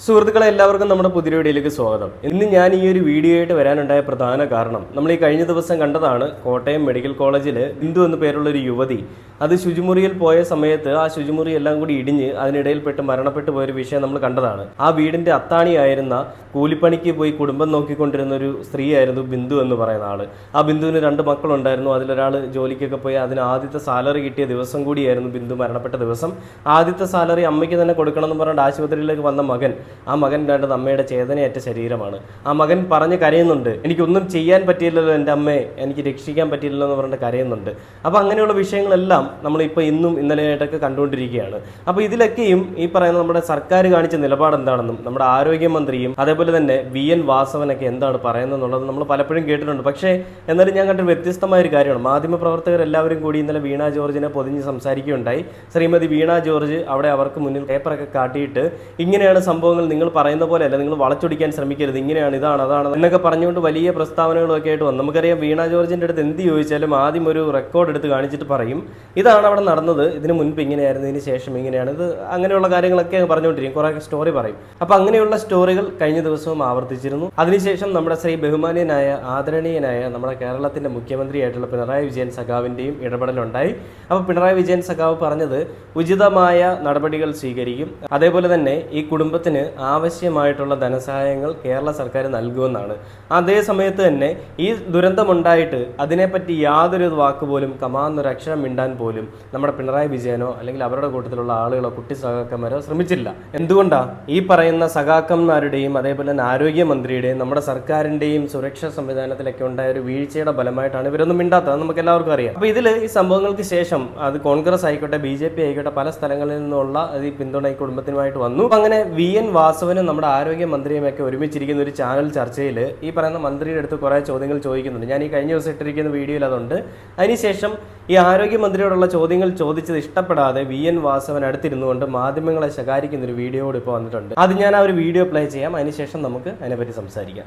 സുഹൃത്തുക്കളെ എല്ലാവർക്കും നമ്മുടെ പുതിയ വീഡിയോയിലേക്ക് സ്വാഗതം. ഇന്ന് ഞാൻ ഈ ഒരു വീഡിയോ ആയിട്ട് വരാനുണ്ടായ പ്രധാന കാരണം നമ്മൾ ഈ കഴിഞ്ഞ ദിവസം കണ്ടതാണ്. കോട്ടയം മെഡിക്കൽ കോളേജിൽ ബിന്ദു എന്ന പേരുള്ള ഒരു യുവതി അത് ശുചിമുറിയിൽ പോയ സമയത്ത് ആ ശുചിമുറി എല്ലാം കൂടി ഇടിഞ്ഞ് അതിനിടയിൽപ്പെട്ട് മരണപ്പെട്ടു പോയൊരു വിഷയം നമ്മൾ കണ്ടതാണ്. ആ വീടിന്റെ അത്താണിയായിരുന്ന കൂലിപ്പണിക്ക് പോയി കുടുംബം നോക്കിക്കൊണ്ടിരുന്ന ഒരു സ്ത്രീയായിരുന്നു ബിന്ദു എന്ന് പറയുന്ന ആള്. ആ ബിന്ദുവിന് 2 മക്കളുണ്ടായിരുന്നു. അതിലൊരാൾ ജോലിക്കൊക്കെ പോയി അതിന് ആദ്യത്തെ സാലറി കിട്ടിയ ദിവസം കൂടിയായിരുന്നു ബിന്ദു മരണപ്പെട്ട ദിവസം. ആദ്യത്തെ സാലറി അമ്മയ്ക്ക് തന്നെ കൊടുക്കണം എന്ന് പറഞ്ഞിട്ട് ആശുപത്രിയിലേക്ക് വന്ന മകൻ, ആ മകൻ കണ്ടത് അമ്മയുടെ ചേതനയേറ്റ ശരീരമാണ്. ആ മകൻ പറഞ്ഞ് കരയുന്നുണ്ട്, എനിക്കൊന്നും ചെയ്യാൻ പറ്റിയില്ലല്ലോ എൻ്റെ അമ്മയെ, എനിക്ക് രക്ഷിക്കാൻ പറ്റിയില്ലല്ലോ എന്ന് പറഞ്ഞിട്ട് കരയുന്നുണ്ട്. അപ്പോൾ അങ്ങനെയുള്ള വിഷയങ്ങളെല്ലാം നമ്മളിപ്പോൾ ഇന്നും ഇന്നലെയായിട്ടൊക്കെ കണ്ടുകൊണ്ടിരിക്കുകയാണ്. അപ്പോൾ ഇതിലൊക്കെയും ഈ പറയുന്ന നമ്മുടെ സർക്കാർ കാണിച്ച നിലപാട് എന്താണെന്നും നമ്മുടെ ആരോഗ്യമന്ത്രിയും അതേപോലെ തന്നെ VN വാസവനൊക്കെ എന്താണ് പറയുന്നത് എന്നുള്ളത് നമ്മൾ പലപ്പോഴും കേട്ടിട്ടുണ്ട്. പക്ഷേ എന്നാലും ഞാൻ കണ്ട വ്യത്യസ്തമായ ഒരു കാര്യമാണ്. മാധ്യമപ്രവർത്തകർ എല്ലാവരും കൂടി ഇന്നലെ വീണ ജോർജിനെ പൊതിഞ്ഞ് സംസാരിക്കുകയുണ്ടായി. ശ്രീമതി വീണ ജോർജ് അവിടെ അവർക്ക് മുന്നിൽ പേപ്പറൊക്കെ കാട്ടിയിട്ട് ഇങ്ങനെയാണ് സംഭവങ്ങൾ, നിങ്ങൾ പറയുന്ന പോലെ അല്ല, നിങ്ങൾ വളച്ചൊടിക്കാൻ ശ്രമിക്കരുത്, ഇങ്ങനെയാണ്, ഇതാണ്, അതാണ് എന്നൊക്കെ പറഞ്ഞുകൊണ്ട് വലിയ പ്രസ്താവനകളൊക്കെ ആയിട്ട് വന്നു. നമുക്കറിയാം വീണ ജോർജിൻ്റെ അടുത്ത് എന്ത് ചോദിച്ചാലും ആദ്യം ഒരു റെക്കോർഡ് എടുത്ത് കാണിച്ചിട്ട് പറയും ഇതാണ് അവിടെ നടന്നത്, ഇതിന് മുൻപ് ഇങ്ങനെയായിരുന്നു, ഇതിന് ശേഷം ഇങ്ങനെയാണ്, ഇത് അങ്ങനെയുള്ള കാര്യങ്ങളൊക്കെ പറഞ്ഞുകൊണ്ടിരിക്കും, കുറേ സ്റ്റോറി പറയും. അപ്പോൾ അങ്ങനെയുള്ള സ്റ്റോറികൾ കഴിഞ്ഞ ദിവസവും ആവർത്തിച്ചിരുന്നു. അതിനുശേഷം നമ്മുടെ ശ്രീ ബഹുമാനീയനായ ആദരണീയനായ നമ്മുടെ കേരളത്തിൻ്റെ മുഖ്യമന്ത്രിയായിട്ടുള്ള പിണറായി വിജയൻ സഖാവിൻ്റെയും ഇടപെടലുണ്ടായി. അപ്പോൾ പിണറായി വിജയൻ സഖാവ് പറഞ്ഞത് ഉചിതമായ നടപടികൾ സ്വീകരിക്കും, അതേപോലെ തന്നെ ഈ കുടുംബത്തിന് ആവശ്യമായിട്ടുള്ള ധനസഹായങ്ങൾ കേരള സർക്കാർ നൽകുമെന്നാണ്. അതേ സമയത്ത് തന്നെ ഈ ദുരന്തമുണ്ടായിട്ട് അതിനെപ്പറ്റി യാതൊരു വാക്ക് പോലും കമാന്നൊരക്ഷരം മിണ്ടാൻ പോലും നമ്മുടെ പിണറായി വിജയനോ അല്ലെങ്കിൽ അവരുടെ കൂട്ടത്തിലുള്ള ആളുകളോ കുട്ടി സഖാക്കന്മാരോ ശ്രമിച്ചില്ല. എന്തുകൊണ്ടാ? ഈ പറയുന്ന സഖാക്കന്മാരുടെയും അതേപോലെ തന്നെ ആരോഗ്യമന്ത്രിയുടെയും നമ്മുടെ സർക്കാരിൻ്റെയും സുരക്ഷാ സംവിധാനത്തിലൊക്കെ ഉണ്ടായ ഒരു വീഴ്ചയുടെ ഫലമായിട്ടാണ് ഇവരൊന്നും മിണ്ടാത്തത്. നമുക്ക് എല്ലാവർക്കും അറിയാം. അപ്പോൾ ഇതിൽ ഈ സംഭവങ്ങൾക്ക് ശേഷം അത് കോൺഗ്രസ് ആയിക്കോട്ടെ BJP ആയിക്കോട്ടെ പല സ്ഥലങ്ങളിൽ നിന്നുള്ള ഈ പിന്തുണ ഈ കുടുംബത്തിനുമായിട്ട് വന്നു. അങ്ങനെ VN വാസവനും നമ്മുടെ ആരോഗ്യമന്ത്രിയും ഒക്കെ ഒരുമിച്ചിരിക്കുന്ന ഒരു ചാനൽ ചർച്ചയിൽ ഈ പറയുന്ന മന്ത്രിയുടെ അടുത്ത് കുറേ ചോദ്യങ്ങൾ ചോദിക്കുന്നുണ്ട്. ഞാൻ ഈ കഴിഞ്ഞ ദിവസം ഇട്ടിരിക്കുന്ന വീഡിയോയിൽ അതുണ്ട്. അതിനുശേഷം ഈ ആരോഗ്യമന്ത്രിയോടുള്ള ചോദ്യങ്ങൾ ചോദിച്ചത് ഇഷ്ടപ്പെടാതെ VN വാസവൻ അടുത്തിരുന്നുകൊണ്ട് മാധ്യമങ്ങളെ ശകാരിക്കുന്ന ഒരു വീഡിയോ കൂടി ഇപ്പോൾ വന്നിട്ടുണ്ട്. അത് ഞാൻ ആ ഒരു വീഡിയോ പ്ലേ ചെയ്യാം. അതിനുശേഷം നമുക്ക് അതിനെപ്പറ്റി സംസാരിക്കാം.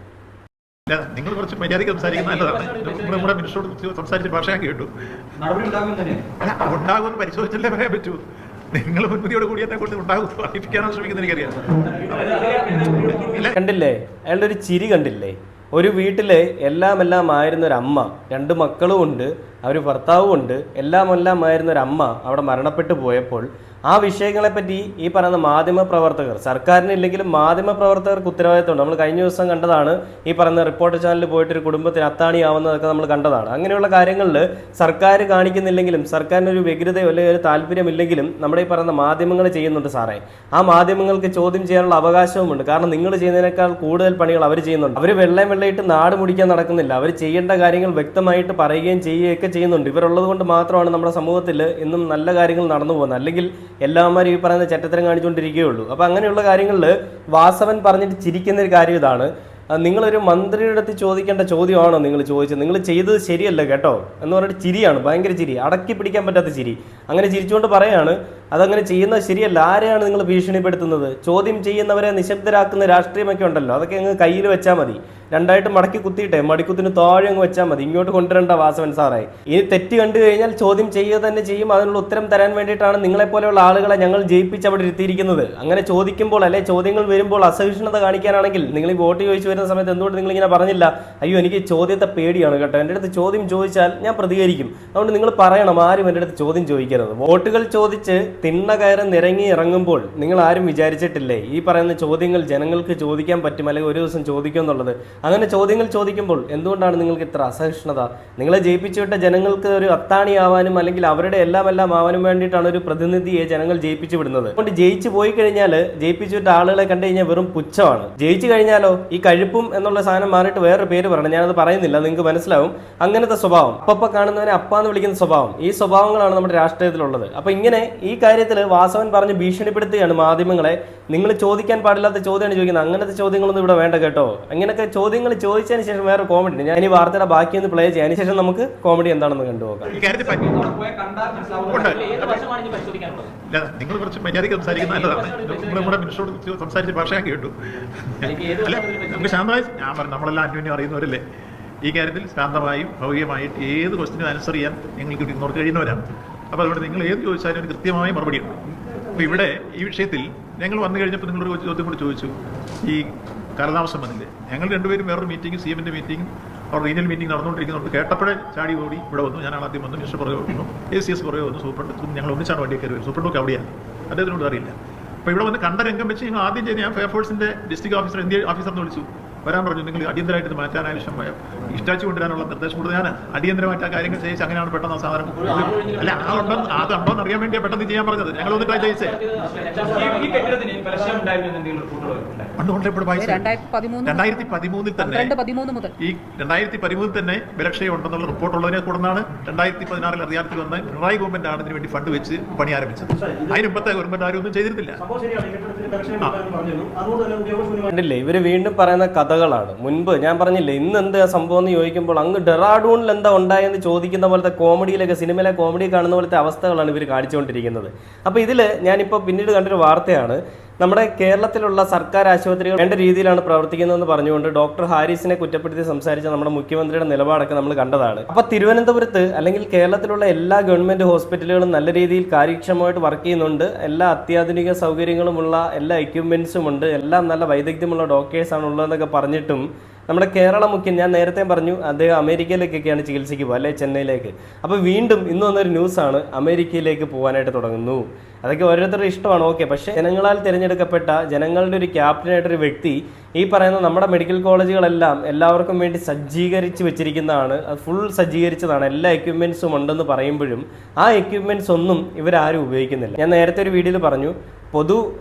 നിങ്ങൾ കുറച്ച് മര്യാദയ്ക്ക് സംസാരിക്കുന്ന നല്ലതാണ്. നമ്മുടെ മിനിസ്റ്ററോട് സംസാരിച്ച ഭാഷ ഞാൻ കേട്ടു. ഉണ്ടാകുമെന്ന് പരിശോധിച്ചല്ലേ പറയാൻ പറ്റൂ. നിങ്ങൾ മുൻപതിയോട് കൂടി എന്നെ കൊണ്ട് ഉണ്ടാകും അറിയിപ്പിക്കാനാണ് ശ്രമിക്കുന്നത് എനിക്കറിയാം. കണ്ടില്ലേ അയാളുടെ ഒരു ചിരി കണ്ടില്ലേ? ഒരു വീട്ടില് എല്ലാം ആയിരുന്ന ഒരു അമ്മ, 2 മക്കളും ഉണ്ട്, അവർ ഭർത്താവും ഉണ്ട്, എല്ലാം ആയിരുന്ന ഒരു അമ്മ അവിടെ മരണപ്പെട്ടു പോയപ്പോൾ ആ വിഷയങ്ങളെപ്പറ്റി ഈ പറയുന്ന മാധ്യമപ്രവർത്തകർ, സർക്കാരിനില്ലെങ്കിലും മാധ്യമപ്രവർത്തകർക്ക് ഉത്തരവാദിത്തമുണ്ട്. നമ്മൾ കഴിഞ്ഞ ദിവസം കണ്ടതാണ്. ഈ പറയുന്ന റിപ്പോർട്ടർ ചാനലിൽ പോയിട്ടൊരു കുടുംബത്തിന് അത്താണിയാവുന്നതൊക്കെ നമ്മൾ കണ്ടതാണ്. അങ്ങനെയുള്ള കാര്യങ്ങളിൽ സർക്കാർ കാണിക്കുന്നില്ലെങ്കിലും സർക്കാരിനൊരു വ്യഗ്രതയോ അല്ലെങ്കിൽ ഒരു താല്പര്യമില്ലെങ്കിലും നമ്മുടെ ഈ പറയുന്ന മാധ്യമങ്ങൾ ചെയ്യുന്നുണ്ട് സാറേ. ആ മാധ്യമങ്ങൾക്ക് ചോദ്യം ചെയ്യാനുള്ള അവകാശവുമുണ്ട്. കാരണം നിങ്ങൾ ചെയ്യുന്നതിനേക്കാൾ കൂടുതൽ പണികൾ അവർ ചെയ്യുന്നുണ്ട്. അവർ വെള്ളയിട്ട് നാട് മുടിക്കാൻ നടക്കുന്നില്ല. അവർ ചെയ്യേണ്ട കാര്യങ്ങൾ വ്യക്തമായിട്ട് പറയുകയും ചെയ്യുകയൊക്കെ ചെയ്യുന്നുണ്ട്. ഇവരുള്ളത് കൊണ്ട് മാത്രമാണ് നമ്മുടെ സമൂഹത്തിൽ ഇന്നും നല്ല കാര്യങ്ങൾ നടന്നു പോകുന്നത്. അല്ലെങ്കിൽ എല്ലാവരും ഈ പറയുന്ന ചെറ്റത്തരം കാണിച്ചുകൊണ്ടിരിക്കുകയുള്ളൂ. അപ്പോൾ അങ്ങനെയുള്ള കാര്യങ്ങളിൽ വാസവൻ പറഞ്ഞിട്ട് ചിരിക്കുന്ന ഒരു കാര്യം ഇതാണ്. നിങ്ങളൊരു മന്ത്രിയുടെ അടുത്ത് ചോദിക്കേണ്ട ചോദ്യമാണോ നിങ്ങൾ ചോദിച്ചത്? നിങ്ങൾ ചെയ്തത് ശരിയല്ല കേട്ടോ എന്ന് പറഞ്ഞിട്ട് ചിരിയാണ്, ഭയങ്കര ചിരി, അടക്കി പിടിക്കാൻ പറ്റാത്ത ചിരി. അങ്ങനെ ചിരിച്ചുകൊണ്ട് പറയാണ് അതങ്ങനെ ചെയ്യുന്നത് ശരിയല്ല. ആരെയാണ് നിങ്ങൾ ഭീഷണിപ്പെടുത്തുന്നത്? ചോദ്യം ചെയ്യുന്നവരെ നിശബ്ദരാക്കുന്ന രാഷ്ട്രീയമൊക്കെ ഉണ്ടല്ലോ, അതൊക്കെ അങ്ങ് കയ്യിൽ വെച്ചാൽ മതി. 2 മടക്കി കുത്തിയിട്ടെ മടിക്കുത്തിന് താഴെ അങ്ങ് വെച്ചാൽ മതി. ഇങ്ങോട്ട് കൊണ്ടുവരേണ്ട വാസവൻ സാറേ. ഇനി തെറ്റ് കണ്ടു കഴിഞ്ഞാൽ ചോദ്യം ചെയ്യുക തന്നെ ചെയ്യും. അതിനുള്ള ഉത്തരം തരാൻ വേണ്ടിയിട്ടാണ് നിങ്ങളെപ്പോലെയുള്ള ആളുകളെ ഞങ്ങൾ ജയിപ്പിച്ച് അവിടെ ഇരുത്തിയിരിക്കുന്നത്. അങ്ങനെ ചോദിക്കുമ്പോൾ അല്ലെ ചോദ്യങ്ങൾ വരുമ്പോൾ അസഹിഷ്ണുത കാണിക്കാനാണെങ്കിൽ നിങ്ങൾ ഈ വോട്ട് ചോദിച്ചു വരുന്ന സമയത്ത് എന്തുകൊണ്ട് നിങ്ങൾ ഇങ്ങനെ പറഞ്ഞില്ല? അയ്യോ എനിക്ക് ചോദ്യത്തെ പേടിയാണ് കേട്ടോ, എൻ്റെ അടുത്ത് ചോദ്യം ചോദിച്ചാൽ ഞാൻ പ്രതികരിക്കും, അതുകൊണ്ട് നിങ്ങൾ പറയണം ആരും എൻ്റെ അടുത്ത് ചോദ്യം ചോദിക്കരുത്. വോട്ടുകൾ ചോദിച്ച് തിണ്ണ കയറി നിരങ്ങി ഇറങ്ങുമ്പോൾ നിങ്ങൾ ആരും വിചാരിച്ചിട്ടില്ലേ ഈ പറയുന്ന ചോദ്യങ്ങൾ ജനങ്ങൾക്ക് ചോദിക്കാൻ പറ്റും, അല്ലെങ്കിൽ ഒരു ദിവസം ചോദിക്കും എന്നുള്ളത്? അങ്ങനെ ചോദ്യങ്ങൾ ചോദിക്കുമ്പോൾ എന്തുകൊണ്ടാണ് നിങ്ങൾക്ക് ഇത്ര അസഹിഷ്ണുത? നിങ്ങളെ ജയിപ്പിച്ചുവിട്ട ജനങ്ങൾക്ക് ഒരു അത്താണിയാവാനും അല്ലെങ്കിൽ അവരുടെ എല്ലാം ആവാനും വേണ്ടിയിട്ടാണ് ഒരു പ്രതിനിധിയെ ജനങ്ങൾ ജയിപ്പിച്ചു വിടുന്നത്. അതുകൊണ്ട് ജയിച്ചു പോയി കഴിഞ്ഞാൽ ജയിപ്പിച്ചുവിട്ട ആളുകളെ കണ്ടു കഴിഞ്ഞാൽ വെറും പുച്ഛമാണ്. ജയിച്ചു കഴിഞ്ഞാലോ ഈ കഴുപ്പും എന്നുള്ള സാധനം മാറിയിട്ട് വേറൊരു പേര് പറയണം, ഞാനത് പറയുന്നില്ല, നിങ്ങൾക്ക് മനസ്സിലാവും. അങ്ങനത്തെ സ്വഭാവം, അപ്പ കാണുന്നവനെ അപ്പാന്ന് വിളിക്കുന്ന സ്വഭാവം, ഈ സ്വഭാവങ്ങളാണ് നമ്മുടെ രാഷ്ട്രീയത്തിലുള്ളത്. അപ്പൊ ഇങ്ങനെ ഈ കാര്യത്തിൽ വാസവൻ പറഞ്ഞ് ഭീഷണിപ്പെടുത്തുകയാണ് മാധ്യമങ്ങളെ. നിങ്ങൾ ചോദിക്കാൻ പാടില്ലാത്ത ചോദ്യമാണ് ചോദിക്കുന്നത്. അങ്ങനത്തെ ചോദ്യങ്ങളൊന്നും ഇവിടെ വേണ്ട കേട്ടോ. അങ്ങനത്തെ ചോദ്യങ്ങൾ ചോദിച്ചതിന് ശേഷം വേറെ കോമഡി ഉണ്ട്. ഞാൻ ഈ വാർത്തയുടെ ബാക്കി ഒന്ന് പ്ലേ ചെയ്യാം. അതിനുശേഷം നമുക്ക് കോമഡി എന്താണെന്ന് കണ്ടുപോകാം. നിങ്ങൾ കുറച്ച് മര്യാദയ്ക്ക് സംസാരിക്കുന്ന നല്ലതാണ്. നമ്മുടെ മിനിസ്റ്ററോട് സംസാരിച്ച ഭാഷ ഞാൻ കേട്ടു. അല്ല നമുക്ക് ശാന്തമായി, ഞാൻ പറഞ്ഞു നമ്മളെല്ലാം അന്യോന്യം അറിയുന്നവരല്ലേ. ഈ കാര്യത്തിൽ ശാന്തമായും ഭൗതികമായിട്ട് ഏത് ക്വസ്റ്റിനും ആൻസർ ചെയ്യാൻ നിങ്ങൾക്ക് ഇഗ്നോർ കഴിയുന്നവരാണ്. അപ്പോൾ അതുകൊണ്ട് നിങ്ങൾ ഏത് ചോദിച്ചാലും ഒരു കൃത്യമായ മറുപടിയുണ്ട്. അപ്പോൾ ഇവിടെ ഈ വിഷയത്തിൽ ഞങ്ങൾ വന്നു കഴിഞ്ഞപ്പോൾ നിങ്ങളൊരു ചോദ്യം കൂടി ചോദിച്ചു, ഈ കാലതാമസം വന്നില്ലേ? ഞങ്ങൾ രണ്ടുപേരും വേറൊരു മീറ്റിംഗ്, സി എമ്മിൻ്റെ മീറ്റിംഗ്, അവർ റീജിയൽ മീറ്റിംഗ് നടന്നുകൊണ്ടിരിക്കുന്നുണ്ട്. കേട്ടപ്പോഴേ ചാടി ഓടി ഇവിടെ വന്നു. ഞാനാണ് ആദ്യം വന്നു, മിനിസ്റ്റർ പുറകെ വന്നു, ACS പുറകെ വന്നു, സൂപ്രണ്ട്, ഞങ്ങൾ ഒന്നിച്ചാണ് വണ്ടിയെ കയറി വരും. സൂപ്രണ്ടൊക്കെ അവിടെയാണ്, അദ്ദേഹത്തിനോട് അറിയില്ല. അപ്പോൾ ഇവിടെ വന്ന് കണ്ട രംഗം വെച്ച് ഞങ്ങൾ ആദ്യം ചെയ്ത് ഞാൻ ഫയർഫോഴ്സിൻ്റെ ഡിസ്ട്രിക്ട് ഓഫീസർ, ഇന്ത്യ ഓഫീസറിനെ വിളിച്ചു വരാൻ പറഞ്ഞു. നിങ്ങൾ അടിയന്തരമായിട്ട് ഇത് മാറ്റാൻ ആവശ്യം ഇഷ്ടാച്ചു കൊണ്ടുവരാനുള്ള നിർദ്ദേശം കൊടുത്ത് ഞാൻ അടിയന്തരമായിട്ട് ആ കാര്യങ്ങൾ ചെയ്യിച്ച് അങ്ങനെയാണ് പെട്ടെന്ന് ആ സാധനം അല്ല അതുണ്ടോ എന്ന് അറിയാൻ വേണ്ടിയാണ് പെട്ടെന്ന് ചെയ്യാൻ പറഞ്ഞത്. ഞങ്ങൾ ഒന്ന് ട്രൈ ചെയ്യിച്ചേ. പണ്ടുകൊണ്ട് ഇപ്പോൾ 2013 തന്നെ ഈ 2013 തന്നെ ബലക്ഷയം ഉണ്ടെന്നുള്ള റിപ്പോർട്ട് ഉള്ളതിനെ തുടർന്നാണ് 2016 അറിയാത്തിൽ വന്ന് പിണറായി ഗവൺമെന്റ് ആണ് ഇതിന് വേണ്ടി ഫണ്ട് വെച്ച് പണി ആരംഭിച്ചത്. അതിന് മുമ്പത്തെ ഗവൺമെന്റ് ആരും ഒന്നും ചെയ്തിരുന്നില്ല. ഇവര് വീണ്ടും പറയുന്ന കഥകളാണ്. മുൻപ് ഞാൻ പറഞ്ഞില്ലേ, ഇന്ന് എന്ത് സംഭവം എന്ന് ചോദിക്കുമ്പോൾ അങ്ങ് ഡെറാഡൂണിൽ എന്താ ഉണ്ടായെന്ന് ചോദിക്കുന്ന പോലത്തെ കോമഡിയിലൊക്കെ, സിനിമയിലെ കോമഡി കാണുന്ന പോലത്തെ അവസ്ഥകളാണ് ഇവർ കാണിച്ചുകൊണ്ടിരിക്കുന്നത്. അപ്പോൾ ഇതിൽ ഞാനിപ്പോൾ പിന്നീട് കണ്ടൊരു വാർത്തയാണ്, നമ്മുടെ കേരളത്തിലുള്ള സർക്കാർ ആശുപത്രികൾ വേണ്ട രീതിയിലാണ് പ്രവർത്തിക്കുന്നതെന്ന് പറഞ്ഞുകൊണ്ട് ഡോക്ടർ ഹാരിസിനെ കുറ്റപ്പെടുത്തി സംസാരിച്ച നമ്മുടെ മുഖ്യമന്ത്രിയുടെ നിലപാടൊക്കെ നമ്മൾ കണ്ടതാണ്. അപ്പോൾ തിരുവനന്തപുരത്ത് അല്ലെങ്കിൽ കേരളത്തിലുള്ള എല്ലാ ഗവൺമെൻറ് ഹോസ്പിറ്റലുകളും നല്ല രീതിയിൽ കാര്യക്ഷമമായിട്ട് വർക്ക് ചെയ്യുന്നുണ്ട്. എല്ലാ അത്യാധുനിക സൗകര്യങ്ങളുമുള്ള എല്ലാ എക്യുപ്മെൻസും ഉണ്ട്, എല്ലാം നല്ല വൈദഗ്ധ്യമുള്ള ഡോക്ടേഴ്സാണ് ഉള്ളതെന്നൊക്കെ പറഞ്ഞിട്ടും നമ്മുടെ കേരള മുഖ്യൻ, ഞാൻ നേരത്തെ പറഞ്ഞു അദ്ദേഹം അമേരിക്കയിലേക്കൊക്കെയാണ് ചികിത്സയ്ക്ക് പോകുക, അല്ലെങ്കിൽ ചെന്നൈയിലേക്ക്. അപ്പോൾ വീണ്ടും ഇന്ന് വന്നൊരു ന്യൂസാണ്, അമേരിക്കയിലേക്ക് പോകാനായിട്ട് തുടങ്ങുന്നു. അതൊക്കെ ഓരോരുത്തരുടെ ഇഷ്ടമാണ്, ഓക്കെ. പക്ഷേ ജനങ്ങളാൽ തിരഞ്ഞെടുക്കപ്പെട്ട ജനങ്ങളുടെ ഒരു ക്യാപ്റ്റനായിട്ടൊരു വ്യക്തി ഈ പറയുന്ന നമ്മുടെ മെഡിക്കൽ കോളേജുകളെല്ലാം എല്ലാവർക്കും വേണ്ടി സജ്ജീകരിച്ച് വെച്ചിരിക്കുന്നതാണ്, അത് ഫുൾ സജ്ജീകരിച്ചതാണ്, എല്ലാ എക്യുപ്മെൻസും ഉണ്ടെന്ന് പറയുമ്പോഴും ആ എക്യുപ്മെൻറ്റ്സ് ഒന്നും ഇവരാരും ഉപയോഗിക്കുന്നില്ല. ഞാൻ നേരത്തെ ഒരു വീഡിയോയിൽ പറഞ്ഞു, പൊതു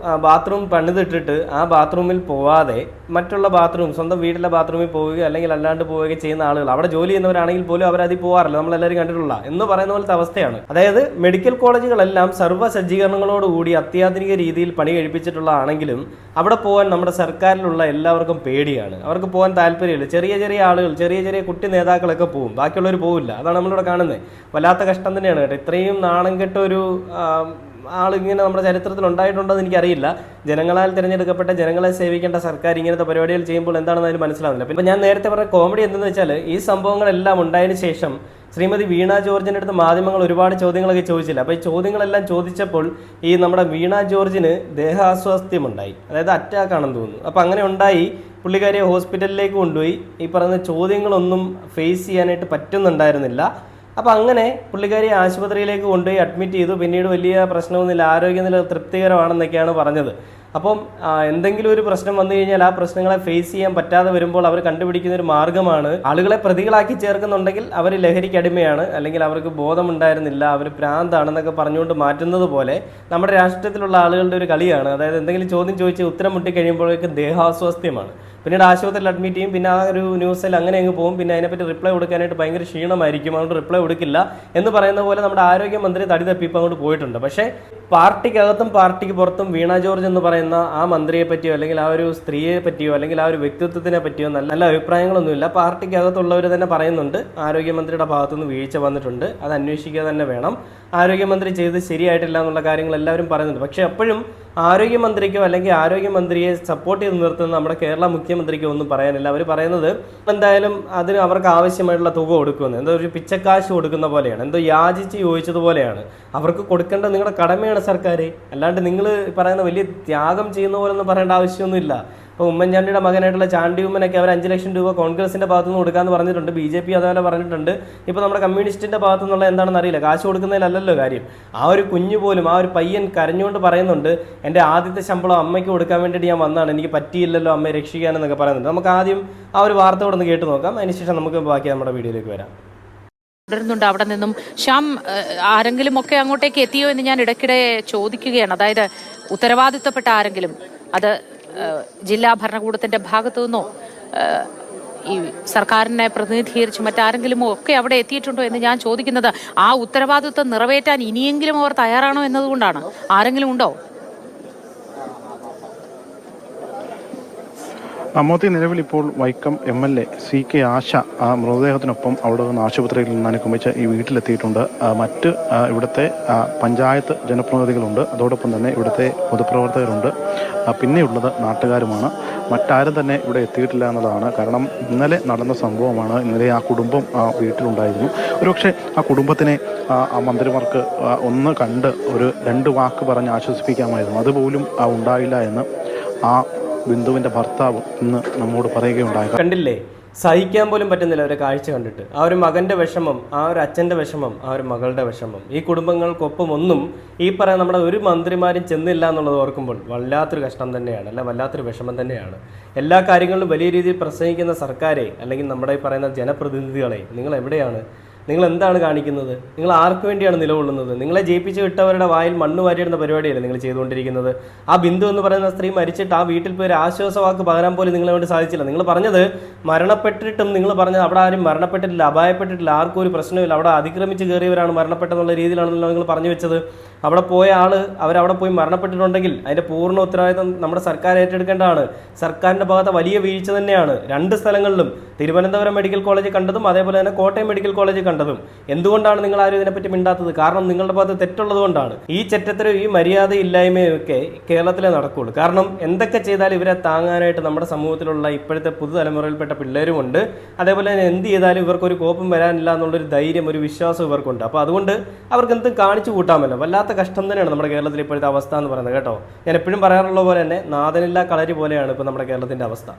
ബാത്റൂം പണിതിട്ടിട്ട് ആ ബാത്റൂമിൽ പോവാതെ മറ്റുള്ള ബാത്റൂം, സ്വന്തം വീട്ടിലെ ബാത്റൂമിൽ പോവുകയോ അല്ലെങ്കിൽ അല്ലാണ്ട് പോവുകയോ ചെയ്യുന്ന ആളുകൾ, അവിടെ ജോലി ചെയ്യുന്നവരാണെങ്കിൽ പോലും അവരതിൽ പോകാറില്ല, നമ്മളെല്ലാവരും കണ്ടിട്ടുള്ള എന്ന് പറയുന്ന പോലത്തെ അവസ്ഥയാണ്. അതായത് മെഡിക്കൽ കോളേജുകളെല്ലാം സർവ്വ സജ്ജീകരണങ്ങളോടുകൂടി അത്യാധുനിക രീതിയിൽ പണി കഴിപ്പിച്ചിട്ടുള്ളതാണെങ്കിലും അവിടെ പോകാൻ നമ്മുടെ സർക്കാരിലുള്ള എല്ലാവർക്കും പേടിയാണ്, അവർക്ക് പോകാൻ താല്പര്യമില്ല. ചെറിയ ചെറിയ ആളുകൾ, ചെറിയ ചെറിയ കുട്ടി നേതാക്കളൊക്കെ പോകും, ബാക്കിയുള്ളവർ പോവില്ല. അതാണ് നമ്മളിവിടെ കാണുന്നത്. വല്ലാത്ത കഷ്ടം തന്നെയാണ് കേട്ടോ. ഇത്രയും നാണം കെട്ട ഒരു ആളിങ്ങനെ നമ്മുടെ ചരിത്രത്തിൽ ഉണ്ടായിട്ടുണ്ടോ എന്ന് എനിക്കറിയില്ല. ജനങ്ങളാൽ തിരഞ്ഞെടുക്കപ്പെട്ട, ജനങ്ങളെ സേവിക്കേണ്ട സർക്കാർ ഇങ്ങനത്തെ പരിപാടികൾ ചെയ്യുമ്പോൾ എന്താണെന്ന് അതിന് മനസ്സിലാവുന്നില്ല. ഇപ്പം ഞാൻ നേരത്തെ പറഞ്ഞ കോമഡി എന്തെന്ന് വെച്ചാൽ, ഈ സംഭവങ്ങളെല്ലാം ഉണ്ടായതിനു ശേഷം ശ്രീമതി വീണ ജോർജിൻ്റെ അടുത്ത് മാധ്യമങ്ങൾ ഒരുപാട് ചോദ്യങ്ങളൊക്കെ ചോദിച്ചില്ല. അപ്പോൾ ഈ ചോദ്യങ്ങളെല്ലാം ചോദിച്ചപ്പോൾ ഈ നമ്മുടെ വീണ ജോർജിന് ദേഹാസ്വാസ്ഥ്യമുണ്ടായി, അതായത് അറ്റാക്കാണെന്ന് തോന്നുന്നു. അപ്പോൾ അങ്ങനെ ഉണ്ടായി, പുള്ളിക്കാരിയെ ഹോസ്പിറ്റലിലേക്ക് കൊണ്ടുപോയി. ഈ പറയുന്ന ചോദ്യങ്ങളൊന്നും ഫേസ് ചെയ്യാനായിട്ട് പറ്റുന്നുണ്ടായിരുന്നില്ല. അപ്പോൾ അങ്ങനെ പുള്ളിക്കാരി ആശുപത്രിയിലേക്ക് കൊണ്ടുപോയി അഡ്മിറ്റ് ചെയ്തു. പിന്നീട് വലിയ പ്രശ്നമൊന്നുമില്ല, ആരോഗ്യനില തൃപ്തികരമാണെന്നൊക്കെയാണ് പറഞ്ഞത്. അപ്പം എന്തെങ്കിലും ഒരു പ്രശ്നം വന്നു കഴിഞ്ഞാൽ ആ പ്രശ്നങ്ങളെ ഫേസ് ചെയ്യാൻ പറ്റാതെ വരുമ്പോൾ അവർ കണ്ടുപിടിക്കുന്ന ഒരു മാർഗ്ഗമാണ്, ആളുകളെ പ്രതികളാക്കി ചേർക്കുന്നുണ്ടെങ്കിൽ അവർ ലഹരിക്ക് അടിമയാണ്, അല്ലെങ്കിൽ അവർക്ക് ബോധമുണ്ടായിരുന്നില്ല, അവർ ഭ്രാന്താണെന്നൊക്കെ പറഞ്ഞുകൊണ്ട് മാറ്റുന്നത് പോലെ നമ്മുടെ രാഷ്ട്രീയത്തിലുള്ള ആളുകളുടെ ഒരു കളിയാണ്. അതായത് എന്തെങ്കിലും ചോദ്യം ചോദിച്ച് ഉത്തരം മുട്ടിക്കഴിയുമ്പോഴേക്കും ദേഹാസ്വാസ്ഥ്യമാണ്, പിന്നീട് ആശുപത്രിയിൽ അഡ്മിറ്റ് ചെയ്യും, പിന്നെ ആ ഒരു ന്യൂസിൽ അങ്ങനെ അങ്ങ് പോകും, പിന്നെ അതിനെപ്പറ്റി റിപ്ലൈ കൊടുക്കാനായിട്ട് ഭയങ്കര ക്ഷീണമായിരിക്കും, അതുകൊണ്ട് റിപ്ലൈ കൊടുക്കില്ല എന്ന് പറയുന്ന പോലെ നമ്മുടെ ആരോഗ്യമന്ത്രി തടി തപ്പിപ്പോൾ അങ്ങോട്ട് പോയിട്ടുണ്ട്. പക്ഷേ പാർട്ടിക്കകത്തും പാർട്ടിക്ക് പുറത്തും വീണ ജോർജ് എന്ന് പറയുന്ന ആ മന്ത്രിയെ പറ്റിയോ അല്ലെങ്കിൽ ആ ഒരു സ്ത്രീയെ പറ്റിയോ അല്ലെങ്കിൽ ആ ഒരു വ്യക്തിത്വത്തിനെ പറ്റിയോ നല്ല അഭിപ്രായങ്ങളൊന്നുമില്ല. പാർട്ടിക്കകത്തുള്ളവർ തന്നെ പറയുന്നുണ്ട് ആരോഗ്യമന്ത്രിയുടെ ഭാഗത്തുനിന്ന് വീഴ്ച വന്നിട്ടുണ്ട്, അത് അന്വേഷിക്കുക തന്നെ വേണം, ആരോഗ്യമന്ത്രി ചെയ്ത് ശരിയായിട്ടില്ല എന്നുള്ള കാര്യങ്ങൾ എല്ലാവരും പറയുന്നുണ്ട്. പക്ഷേ അപ്പോഴും ആരോഗ്യമന്ത്രിക്കോ അല്ലെങ്കിൽ ആരോഗ്യമന്ത്രിയെ സപ്പോർട്ട് ചെയ്ത് നിർത്തുന്ന നമ്മുടെ കേരള മുഖ്യമന്ത്രിക്കോ ഒന്നും പറയാനില്ല. അവർ പറയുന്നത് എന്തായാലും അതിന് അവർക്ക് ആവശ്യമായിട്ടുള്ള തുക കൊടുക്കുമെന്ന്, എന്തോ ഒരു പിച്ചക്കാശ് കൊടുക്കുന്ന പോലെയാണ്, എന്തോ യാചിച്ച് ചോദിച്ചതുപോലെയാണ്. അവർക്ക് കൊടുക്കേണ്ട നിങ്ങളുടെ കടമയാണ് സർക്കാർ, അല്ലാണ്ട് നിങ്ങൾ പറയുന്ന വലിയ ത്യാഗം ചെയ്യുന്ന പോലെ ഒന്നും പറയേണ്ട ആവശ്യമൊന്നുമില്ല. ഇപ്പോൾ ഉമ്മൻചാണ്ടിയുടെ മകനായിട്ടുള്ള ചാണ്ടി ഉമ്മനൊക്കെ അവർ 5 ലക്ഷം രൂപ കോൺഗ്രസിൻ്റെ ഭാഗത്തുനിന്ന് കൊടുക്കാമെന്ന് പറഞ്ഞിട്ടുണ്ട്, BJP അതുപോലെ പറഞ്ഞിട്ടുണ്ട്. ഇപ്പോൾ നമ്മുടെ കമ്മ്യൂണിസ്റ്റിൻ്റെ ഭാഗത്തു നിന്നുള്ള എന്താണെന്ന് അറിയില്ല, കാശ് കൊടുക്കുന്നതിലല്ലല്ലോ കാര്യം. ആ ഒരു കുഞ്ഞു പോലും, ആ ഒരു പയ്യൻ കരഞ്ഞുകൊണ്ട് പറയുന്നുണ്ട്, എൻ്റെ ആദ്യത്തെ ശമ്പളം അമ്മയ്ക്ക് കൊടുക്കാൻ വേണ്ടിയിട്ട് ഞാൻ വന്നതാണ്, എനിക്ക് പറ്റിയില്ലല്ലോ അമ്മയെ രക്ഷിക്കാനെന്നൊക്കെ പറയുന്നുണ്ട്. നമുക്ക് ആദ്യം ആ ഒരു വാർത്ത ഇവിടെ നിന്ന് കേട്ട് നോക്കാം, അതിനുശേഷം നമുക്ക് ബാക്കി നമ്മുടെ വീഡിയോയിലേക്ക് വരാം. തുടരുന്നുണ്ട്. അവിടെ നിന്നും ശ്യാം, ആരെങ്കിലും ഒക്കെ അങ്ങോട്ടേക്ക് എത്തിയോ എന്ന് ഞാൻ ഇടയ്ക്കിടെ ചോദിക്കുകയാണ്. അതായത് ഉത്തരവാദിത്തപ്പെട്ട ആരെങ്കിലും, അത് ജില്ലാ ഭരണകൂടത്തിന്റെ ഭാഗത്തു നിന്നോ ഈ സർക്കാരിനെ പ്രതിനിധീകരിച്ച് മറ്റാരെങ്കിലും ഒക്കെ അവിടെ എത്തിയിട്ടുണ്ടോ എന്ന് ഞാൻ ചോദിക്കുന്നത് ആ ഉത്തരവാദിത്വം നിറവേറ്റാൻ ഇനിയെങ്കിലും അവർ തയ്യാറാണോ എന്നതുകൊണ്ടാണ്. ആരെങ്കിലും ഉണ്ടോ? അമ്മോത്തി നിലവിൽ ഇപ്പോൾ വൈക്കം MLA CK ആശ ആ മൃതദേഹത്തിനൊപ്പം അവിടെ നിന്ന് ആശുപത്രിയിൽ നിന്ന് അനുഗമിച്ച് ഈ വീട്ടിലെത്തിയിട്ടുണ്ട്. മറ്റ് ഇവിടുത്തെ പഞ്ചായത്ത് ജനപ്രതിനിധികളുണ്ട്, അതോടൊപ്പം തന്നെ ഇവിടുത്തെ പൊതുപ്രവർത്തകരുണ്ട്, പിന്നെയുള്ളത് നാട്ടുകാരുമാണ്. മറ്റാരും തന്നെ ഇവിടെ എത്തിയിട്ടില്ല എന്നുള്ളതാണ്. കാരണം ഇന്നലെ നടന്ന സംഭവമാണ്. ഇന്നലെ ആ കുടുംബം വീട്ടിലുണ്ടായിരുന്നു. ഒരുപക്ഷെ ആ കുടുംബത്തിനെ ആ മന്ത്രിമാർക്ക് ഒന്ന് കണ്ട് ഒരു 2 വാക്ക് പറഞ്ഞ് ആശ്വസിപ്പിക്കാമായിരുന്നു. അതുപോലും ഉണ്ടായില്ല എന്ന് ആ ബിന്ദുവിൻ്റെ ഭർത്താവ് ഇന്ന് നമ്മോട് പറയുകയുണ്ടായി. കണ്ടില്ലേ, സഹിക്കാൻ പോലും പറ്റുന്നില്ല അവരെ കാഴ്ച കണ്ടിട്ട്. ആ ഒരു മകൻ്റെ വിഷമം, ആ ഒരു അച്ഛൻ്റെ വിഷമം, ആ ഒരു മകളുടെ വിഷമം, ഈ കുടുംബങ്ങൾക്കൊപ്പം ഒന്നും ഈ പറയാൻ നമ്മുടെ ഒരു മന്ത്രിമാരും ചെന്നില്ല എന്നുള്ളത് ഓർക്കുമ്പോൾ വല്ലാത്തൊരു കഷ്ടം തന്നെയാണ്, അല്ല വല്ലാത്തൊരു വിഷമം തന്നെയാണ്. എല്ലാ കാര്യങ്ങളിലും വലിയ രീതിയിൽ പ്രസംഗിക്കുന്ന സർക്കാരെ അല്ലെങ്കിൽ നമ്മുടെ ഈ പറയുന്ന ജനപ്രതിനിധികളെ നിങ്ങൾ എവിടെയാണ്? നിങ്ങൾ എന്താണ് കാണിക്കുന്നത്? നിങ്ങൾ ആർക്ക് വേണ്ടിയാണ് നിലകൊള്ളുന്നത്? നിങ്ങളെ ജയിപ്പിച്ച് വിട്ടവരുടെ വായിൽ മണ്ണ് വാരിയിടുന്ന പരിപാടിയല്ലേ നിങ്ങൾ ചെയ്തുകൊണ്ടിരിക്കുന്നത്? ആ ബിന്ദു എന്ന് പറയുന്ന സ്ത്രീ മരിച്ചിട്ട് ആ വീട്ടിൽ പോയി ഒരു ആശ്വാസവാക്ക് പകരാൻ പോലും നിങ്ങളെ വേണ്ടി സാധിച്ചില്ല. നിങ്ങൾ പറഞ്ഞത് മരണപ്പെട്ടിട്ടും നിങ്ങൾ പറഞ്ഞത് അവിടെ ആരും മരണപ്പെട്ടിട്ടില്ല, അപായപ്പെട്ടിട്ടില്ല, ആർക്കും ഒരു പ്രശ്നമില്ല, അവിടെ അതിക്രമിച്ച് കയറിയവരാണ് മരണപ്പെട്ടെന്നുള്ള രീതിയിലാണല്ലോ നിങ്ങൾ പറഞ്ഞു വെച്ചത്. അവിടെ പോയ അവരവിടെ പോയി മരണപ്പെട്ടിട്ടുണ്ടെങ്കിൽ അതിൻ്റെ പൂർണ്ണ ഉത്തരവാദിത്വം നമ്മുടെ സർക്കാർ ഏറ്റെടുക്കേണ്ടതാണ്. സർക്കാരിൻ്റെ ഭാഗത്ത് വലിയ വീഴ്ച തന്നെയാണ് 2 സ്ഥലങ്ങളിലും, തിരുവനന്തപുരം മെഡിക്കൽ കോളേജ് കണ്ടതും അതേപോലെ തന്നെ കോട്ടയം മെഡിക്കൽ കോളേജ് കണ്ടതും. എന്തുകൊണ്ടാണ് നിങ്ങൾ ആരും ഇതിനെപ്പറ്റി മിണ്ടാത്തത്? കാരണം നിങ്ങളുടെ ഭാഗത്ത് തെറ്റുള്ളത് കൊണ്ടാണ്. ഈ ചെറ്റത്തരം ഈ മര്യാദയില്ലായ്മയും ഒക്കെ കേരളത്തിലെ നടക്കുകയുള്ളൂ. കാരണം എന്തൊക്കെ ചെയ്താലും ഇവരെ താങ്ങാനായിട്ട് നമ്മുടെ സമൂഹത്തിലുള്ള ഇപ്പോഴത്തെ പുതുതലമുറയിൽപ്പെട്ട പിള്ളേരുമുണ്ട്. അതേപോലെ തന്നെ എന്ത് ചെയ്താലും ഇവർക്കൊരു കോപം വരാനില്ല എന്നുള്ളൊരു ധൈര്യം, ഒരു വിശ്വാസം ഇവർക്കുണ്ട്. അപ്പോൾ അതുകൊണ്ട് അവർക്ക് എന്തും കാണിച്ചു കൂട്ടാമല്ലോ. വല്ലാത്ത കഷ്ടം തന്നെയാണ് നമ്മുടെ കേരളത്തിൽ ഇപ്പോഴത്തെ അവസ്ഥ എന്ന് പറയുന്നത് കേട്ടോ. ഞാൻ എപ്പോഴും പറയാറുള്ള പോലെ തന്നെ നാഥനില്ല കളരി പോലെയാണ് ഇപ്പോൾ നമ്മുടെ കേരളത്തിൻ്റെ അവസ്ഥ.